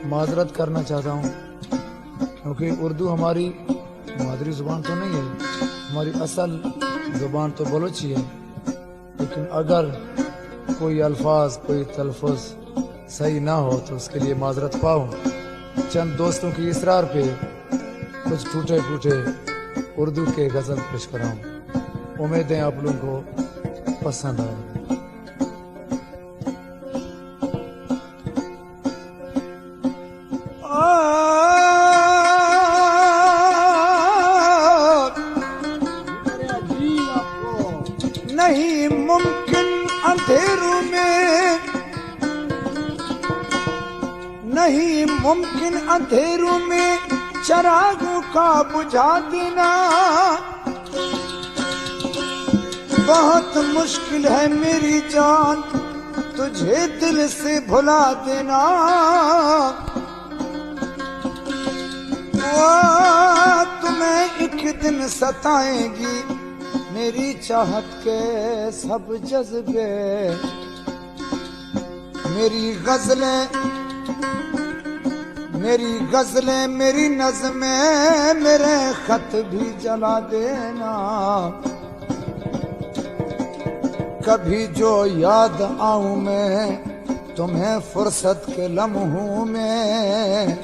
माजरत करना चाहता हूँ, क्योंकि उर्दू हमारी मादरी जुबान तो नहीं है, हमारी असल जुबान तो बलोची है। लेकिन अगर कोई अल्फाज, कोई तलफ़ुज़ सही ना हो तो उसके लिए माजरत पाऊँ। चंद दोस्तों की इसरार पे कुछ टूटे फूटे उर्दू के गज़ल पेश कराऊँ। उम्मीद है आप लोगों को पसंद आए। नहीं मुमकिन अंधेरों में, नहीं मुमकिन अंधेरों में चरागों का बुझा देना। बहुत मुश्किल है मेरी जान तुझे दिल से भुला देना। वो तुम्हें एक दिन सताएंगी मेरी चाहत के सब जज्बे। मेरी गजलें, मेरी नज़्में, मेरे खत भी जला देना। कभी जो याद आऊं मैं तुम्हें फुर्सत के लम्हों में,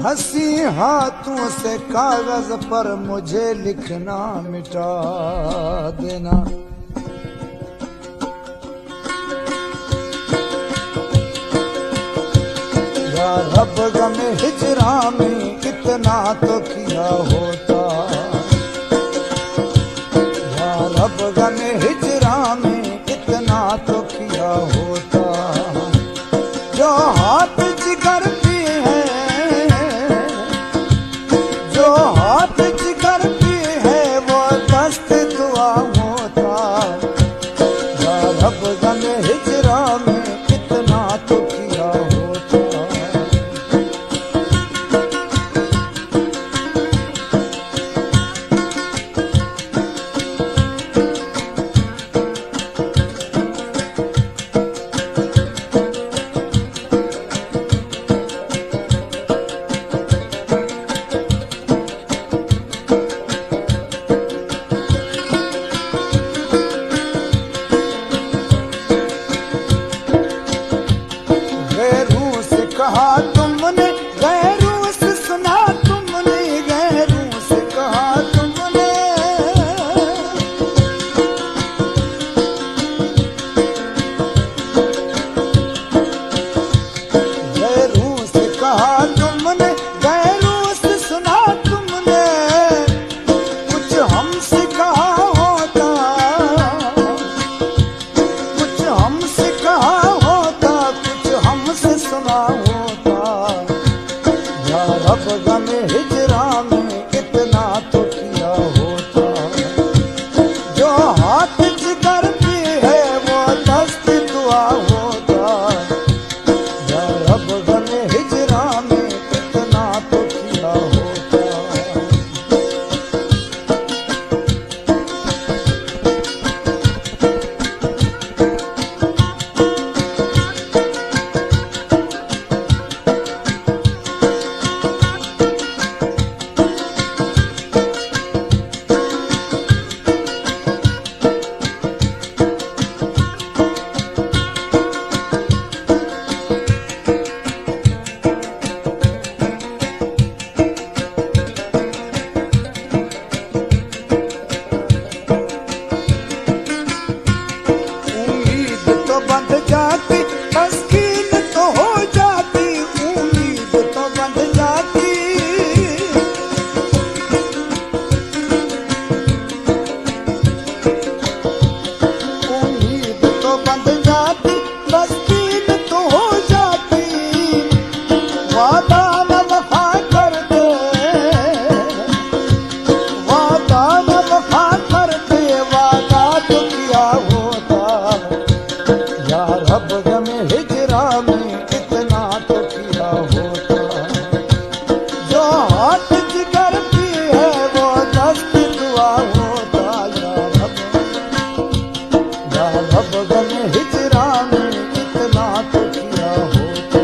हंसी हाथों से कागज पर मुझे लिखना मिटा देना। या रब गम हिजरा में कितना तो किया होता, या रब गम हिजरा में कितना तो किया होता। जो हाथ जिगर पे है, जो हाथ जिगर पे है वो दस्त दुआ होता। या रब गम हिजरा में कितना तो किया होता। कहा तुमने गैरों से सुना, तुमने गैरों से कहा तुमने। गैरों से कहा तुमने, गैरों से सुना तुमने। कुछ हमसे कहा होता, कुछ हमसे कहा होता, कुछ हमसे सुना होता। या रब गम हिजरा में कितना तो किया होता। जो हाथ जिगर पे है वो दस्त दुआ होता। या रब गम हिजरा में कितना तो किया होता। बंध जाती तस्कीन तो हो जाती, उम्मीद तो बंध जाती। उम्मीद तो बंध जाती, तस्कीन तो हो जाती। वादा न वफा करते, वादा न वफा करते, वादा तो किया होता। या रब गम हिजरा में कितना तो किया होता। जो हाथ जिगर पे है वो दस्त दुआ होता। या रब गम हिजरा में कितना तो किया होता।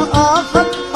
आखत